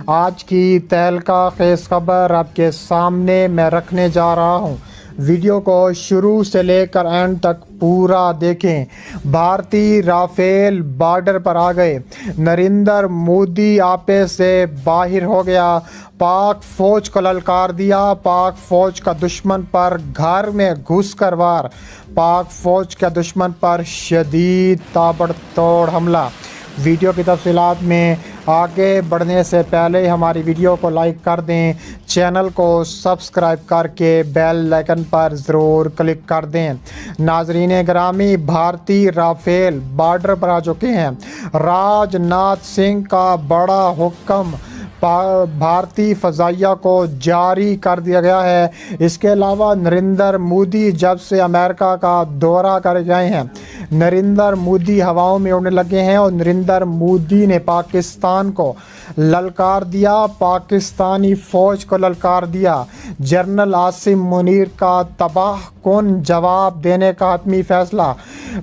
आज की तहलका खेज़ खबर आपके सामने मैं रखने जा रहा हूँ। वीडियो को शुरू से लेकर एंड तक पूरा देखें। भारतीय राफेल बॉर्डर पर आ गए। नरेंद्र मोदी आपे से बाहर हो गया। पाक फौज को ललकार दिया। पाक फौज का दुश्मन पर घर में घुस कर वार। पाक फौज के दुश्मन पर शदीद ताबड़तोड़ हमला। वीडियो की तफसीलात में आगे बढ़ने से पहले हमारी वीडियो को लाइक कर दें, चैनल को सब्सक्राइब करके बेल आइकन पर ज़रूर क्लिक कर दें। नाजरीन ग्रामी, भारतीय राफेल बॉर्डर पर आ चुके हैं। राजनाथ सिंह का बड़ा हुक्म भारतीय फ़ज़ाइया को जारी कर दिया गया है। इसके अलावा नरेंद्र मोदी जब से अमेरिका का दौरा कर गए हैं, नरेंद्र मोदी हवाओं में उड़ने लगे हैं और नरेंद्र मोदी ने पाकिस्तान को ललकार दिया, पाकिस्तानी फ़ौज को ललकार दिया। जनरल आसिम मुनीर का तबाह कुन जवाब देने का हतमी फ़ैसला।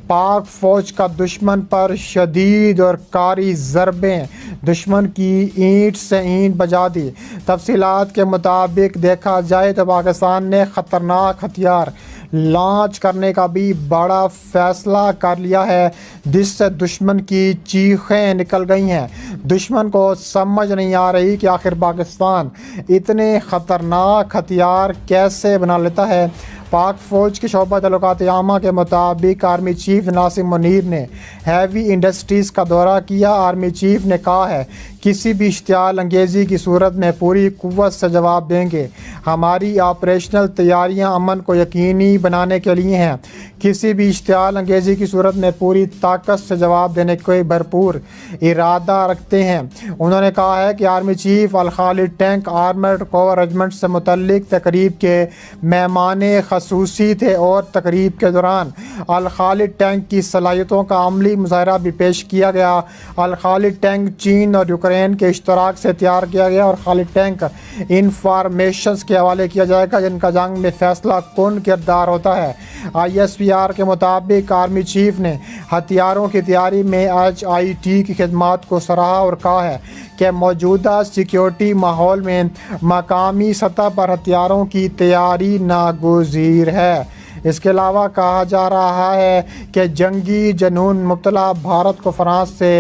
पाक फ़ौज का दुश्मन पर शदीद और कारी ज़रबें, दुश्मन की ईंट से ईंट बजा दी। तफसीलात के मुताबिक देखा जाए तो पाकिस्तान ने ख़तरनाक हथियार लॉन्च करने का भी बड़ा फ़ैसला कर लिया है, जिससे दुश्मन की चीखें निकल गई हैं। दुश्मन को समझ नहीं आ रही कि आखिर पाकिस्तान इतने ख़तरनाक हथियार कैसे बना लेता है। पाक फ़ौज की शोबा तल्लुकात आमा के मुताबिक आर्मी चीफ नासिम मुनीर ने हैवी इंडस्ट्रीज़ का दौरा किया। आर्मी चीफ ने कहा है, किसी भी इश्तियाल अंगेज़ी की सूरत में पूरी कुव्वत से जवाब देंगे। हमारी ऑपरेशनल तैयारियां अमन को यकीनी बनाने के लिए हैं। किसी भी इश्तियाल अंगेज़ी की सूरत में पूरी ताकत से जवाब देने के भरपूर इरादा रखते हैं। उन्होंने कहा है कि army chief Al Khalid tank armoured corps regiment से मुतल्लिक तकरीब के मेहमान खसूसी थे और तकरीब के दौरान अल खालिद टैंक की सलाहियतों का अमली मुज़ाहरा भी पेश किया गया। अल खालिद टैंक चीन और यूक्रेन के इश्तराक से तैयार किया गया और खालिद टैंक इंफॉर्मेशंस के हवाले किया जाएगा, जिनका जंग में फ़ैसला कुन किरदार होता है। ISPR के मुताबिक आर्मी चीफ ने हथियारों की तैयारी में HIT की खिदमात को सराहा और कहा है कि मौजूदा सिक्योरिटी माहौल में मकामी सतह पर हथियारों की तैयारी नागुज़ीर है। इसके अलावा कहा जा रहा है कि जंगी जनून मुब्तला भारत को फ्रांस से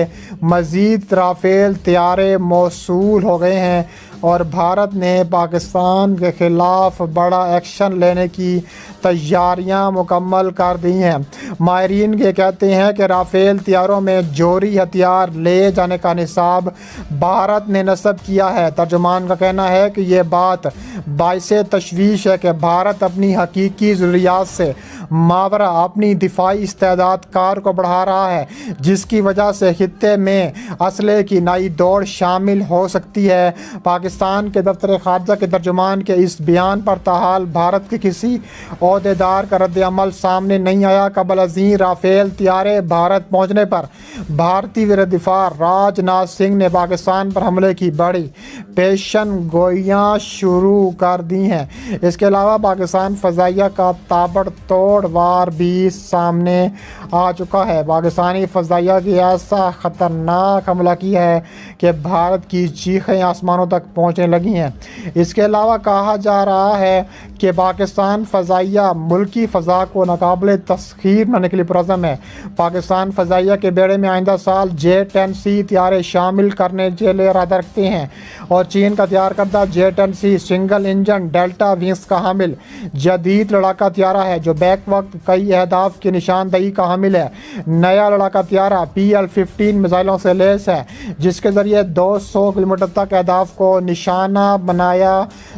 मज़ीद राफेल तैयारे मौसूल हो गए हैं और भारत ने पाकिस्तान के ख़िलाफ़ बड़ा एक्शन लेने की तैयारियां मुकम्मल कर दी हैं। माहिरीन ये कहते हैं कि राफेल तैयारों में जोहरी हथियार ले जाने का निसाब भारत ने नस्ब किया है। तर्जुमान का कहना है कि ये बात बाइसे तशवीश है कि भारत अपनी हकीकी ज़रूरियात से मावरा अपनी दिफाई इस्तेदाद कार को बढ़ा रहा है, जिसकी वजह से खित्ते में असले की नई दौड़ शामिल हो सकती है। पाकिस्तान के दफ्तर ख़ारजा के तर्जुमान के इस बयान पर ताहाल भारत के किसी ओहदेदार का रद्द अमल सामने नहीं आया। कबल अज़ीं राफेल तैयारे भारत पहुँचने पर भारतीय वज़ीर दिफा राजनाथ सिंह ने पाकिस्तान पर हमले की बड़ी पेशन गोइयाँ शुरू कर दी हैं। इसके अलावा पाकिस्तान फ़ज़ाइया का ताबड़तोड़ वार भी सामने आ चुका है। पाकिस्तानी फ़ज़ाइया की ऐसा ख़तरनाक हमला किया है कि भारत की चीखें आसमानों तक पहुँचने लगी हैं। इसके अलावा कहा जा रहा है कि पाकिस्तान फ़ज़ाइया मुल्की फ़ज़ा को नाकाबिले तस्ख़ीर बनाने के लिए पुरज़्म है। पाकिस्तान फ़ज़ाइया के बेड़े में आइंदा साल J-10C तैयारे शामिल करने के लिए इरादा रखते हैं और चीन का तैयार करदा J-10C single engine delta wings का हामिल जदीद लड़ाका तैयारा है, जो बैक वक्त कई अहदाफ की निशानदही का हामिल है। नया लड़ाका तैयारा PL-15 मिसाइलों से लैस है, जिसके ज़रिए 200 किलोमीटर तक अहदाफ को निशाना बनाया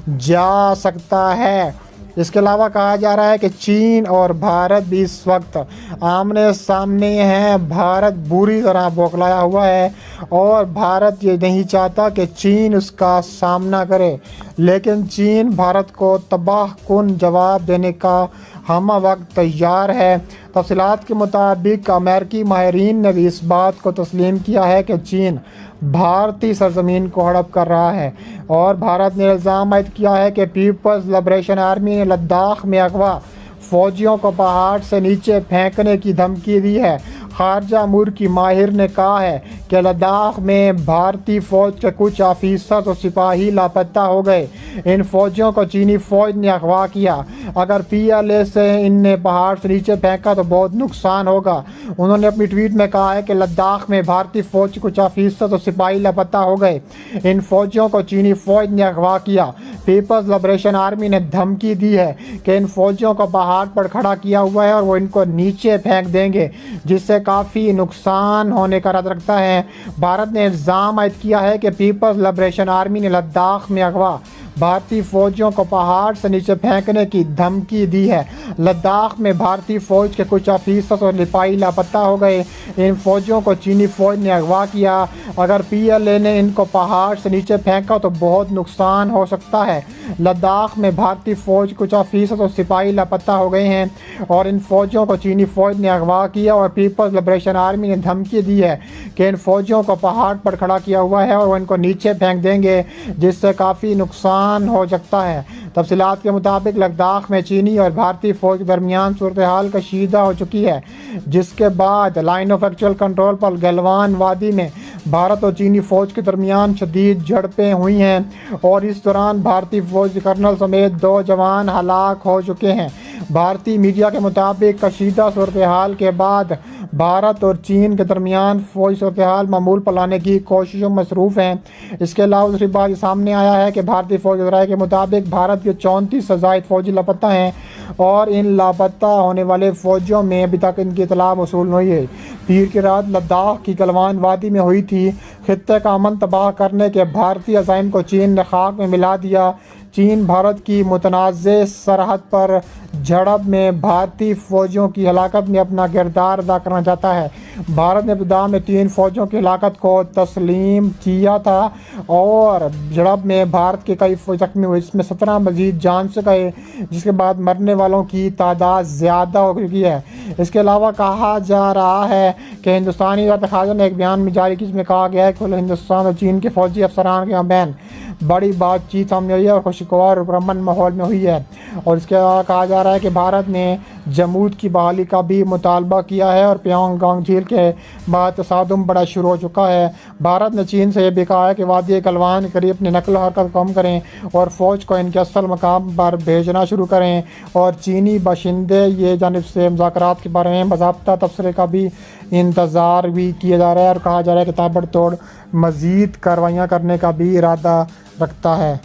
जा सकता है। इसके अलावा कहा जा रहा है कि चीन और भारत भी इस वक्त आमने सामने हैं। भारत बुरी तरह बौखलाया हुआ है और भारत ये नहीं चाहता कि चीन उसका सामना करे, लेकिन चीन भारत को तबाह कुन जवाब देने का हम वक्त तैयार है। तफसीलात के मुताबिक अमेरिकी माहिरीन ने भी इस बात को तस्लीम किया है कि चीन भारतीय सरजमीन को हड़प कर रहा है और भारत ने इल्ज़ाम आयद किया है कि पीपल्स लिबरेशन आर्मी ने लद्दाख में अगवा फ़ौजियों को पहाड़ से नीचे फेंकने की धमकी दी है। खारजा अमूर की माहिर ने कहा है कि लद्दाख में भारतीय फ़ौज के कुछ ऑफिसर और सिपाही लापता हो गए। इन फ़ौजियों को चीनी फ़ौज ने अगवा किया। अगर PLA से इनने पहाड़ से नीचे फेंका तो बहुत नुकसान होगा। उन्होंने अपनी ट्वीट में कहा है कि लद्दाख में भारतीय फ़ौज के कुछ ऑफिसर और सिपाही लापता हो गए। इन फ़ौजियों को चीनी फ़ौज ने अगवा किया। पीपल्स लिबरेशन आर्मी ने धमकी दी है कि इन फ़ौजियों को पहाड़ पर खड़ा किया हुआ है और वो इनको नीचे फेंक देंगे, जिससे काफ़ी नुकसान होने का डर रखता है। भारत ने इल्ज़ाम आयद किया है कि पीपल्स लिबरेशन आर्मी ने लद्दाख में अगवा भारतीय फ़ौजियों को पहाड़ से नीचे फेंकने की धमकी दी है। लद्दाख में भारतीय फ़ौज के कुछ ऑफिसर और सिपाही लापता हो गए। इन फ़ौजियों को चीनी फ़ौज ने अगवा किया। अगर PLA ने इनको पहाड़ से नीचे फेंका तो बहुत नुकसान हो सकता है। लद्दाख में भारतीय फ़ौज कुछ ऑफिसर और सिपाही लापता हो गए हैं और इन फ़ौजियों को चीनी फ़ौज ने अगवा किया और पीपल्स लिबरेशन आर्मी ने धमकी दी है कि इन फ़ौजियों को पहाड़ पर खड़ा किया हुआ है और वो इनको नीचे फेंक देंगे, जिससे काफ़ी नुकसान हो सकता है। तफसीलात के मुताबिक लद्दाख में चीनी और भारतीय फ़ौज के दरमियान सूरत हाल कशीदा हो चुकी है, जिसके बाद लाइन ऑफ एक्चुअल कंट्रोल पर गलवान वादी में भारत और चीनी फ़ौज के दरमियान शदीद झड़पें हुई हैं और इस दौरान भारतीय फ़ौज के कर्नल समेत 2 जवान हलाक हो चुके हैं। भारतीय मीडिया के मुताबिक कशीदा सूरत हाल के बाद भारत और चीन के दरमियान फ़ौज सूरत हाल मामूल पर लाने की कोशिशों में मसरूफ़ हैं। इसके अलावा दूसरी बात सामने आया है कि भारतीय फ़ौज के राय के मुताबिक भारत के 34 से ज़ायद फ़ौजी लापता हैं और इन लापता होने वाले फ़ौजियों में अभी तक इनकी इतला मौसूल नहीं है। पीर की रात लद्दाख की गलवान वादी में हुई थी। खित्ते का अमन तबाह करने के भारतीय अज़ाइम को चीन ने खाक में मिला दिया। चीन भारत की मुतनाज़ सरहद पर झड़प में भारतीय फ़ौजियों की हलाकत में अपना किरदार अदा करना चाहता है। भारत ने इब्तिदा में 3 फ़ौजियों की हलाकत को तस्लीम किया था और झड़प में भारत के कई फ़ौज जख्मी हुए, इसमें 17 मजीद जान से गए, जिसके बाद मरने वालों की तादाद ज़्यादा हो चुकी है। इसके अलावा कहा जा रहा है कि हिंदुस्तानी वज़ारत ख़ारजा ने एक बयान में जारी की, जिसमें कहा गया है कि हिंदुस्तान और चीन के फ़ौजी अफसरान के माबैन बड़ी बातचीत सामने आई है और खुशगवार और पुरअमन माहौल में हुई है। और इसके अलावा कहा जा रहा है कि भारत ने जमूद की बहाली का भी मुतालबा किया है और प्योंगयांग झील के बाद तसादुम बड़ा शुरू हो चुका है। भारत ने चीन से यह भी कहा है कि वादी गलवान के करीब अपनी नकल हरकत कम करें और फ़ौज को इनके असल मकाम पर भेजना शुरू करें और चीनी बाशिंदे ये जानिब से मुज़ाकरात के बारे में बाज़ाब्ता तबसरे का भी इंतज़ार भी किया जा रहा है और कहा जा रहा है कि ताबड़तोड़ मज़ीद कार्रवाइयाँ करने का भी इरादा रखता है।